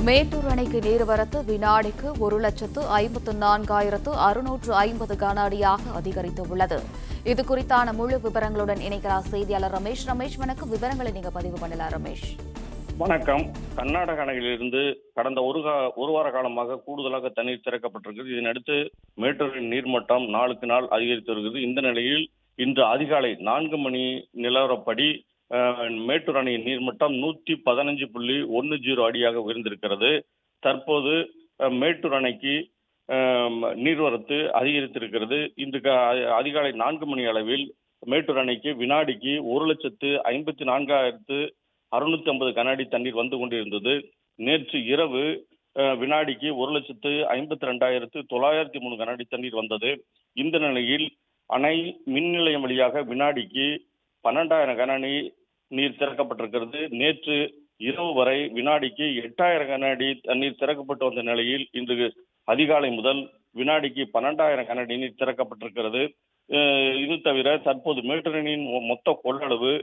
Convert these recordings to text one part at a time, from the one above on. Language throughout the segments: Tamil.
மேட்டூர் அணைக்கு நீர்வரத்து வினாடிக்கு 1,54,650 கன அடியாக அதிகரித்துள்ளது. இது குறித்தான முழு விவரங்களுடன் இணைக்கிறார் செய்தியாளர் ரமேஷ். ரமேஷ், வணக்கம். விவரங்களை நீங்க பதிவு பண்ணலாம் ரமேஷ். வணக்கம். கர்நாடக அணையிலிருந்து கடந்த ஒரு வார காலமாக கூடுதலாக தண்ணீர் திறக்கப்பட்டிருக்கிறது. இதனையடுத்து மேட்டூரின் நீர்மட்டம் நாளுக்கு நாள் அதிகரித்து வருகிறது. இந்த நிலையில் இன்று அதிகாலை 4 மணி நிலவரப்படி மேட்டூர் அணையின் நீர்மட்டம் 115.10 அடியாக உயர்ந்திருக்கிறது. தற்போது மேட்டூர் அணைக்கு நீர்வரத்து அதிகரித்திருக்கிறது. இன்று அதிகாலை 4 மணி அளவில் மேட்டூர் அணைக்கு வினாடிக்கு 1,54,650 கன அடி தண்ணீர் வந்து கொண்டிருந்தது. நேற்று இரவு வினாடிக்கு 1,52,903 கன அடி தண்ணீர் வந்தது. இந்த நிலையில் அணை மின் நிலையம் வழியாக வினாடிக்கு 12,000 கன அடி நீர் திறக்கப்பட்டிருக்கிறது. நேற்று இரவு வரை வினாடிக்கு 8,000 கன அடி தண்ணீர் திறக்கப்பட்டு வந்த நிலையில் இன்று அதிகாலை முதல் வினாடிக்கு 12,000 கன அடி நீர் திறக்கப்பட்டிருக்கிறது. இது தவிர தற்போது மேட்டூர் அணையின் மொத்த கொள்ளளவு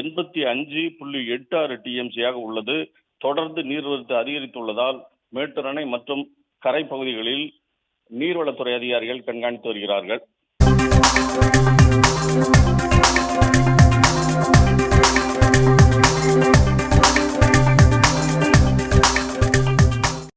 85.86 டிஎம்சியாக உள்ளது. தொடர்ந்து நீர்வரத்து அதிகரித்துள்ளதால் மேட்டூர் அணை மற்றும் கரை பகுதிகளில் நீர்வளத்துறை அதிகாரிகள் கண்காணித்து வருகிறார்கள்.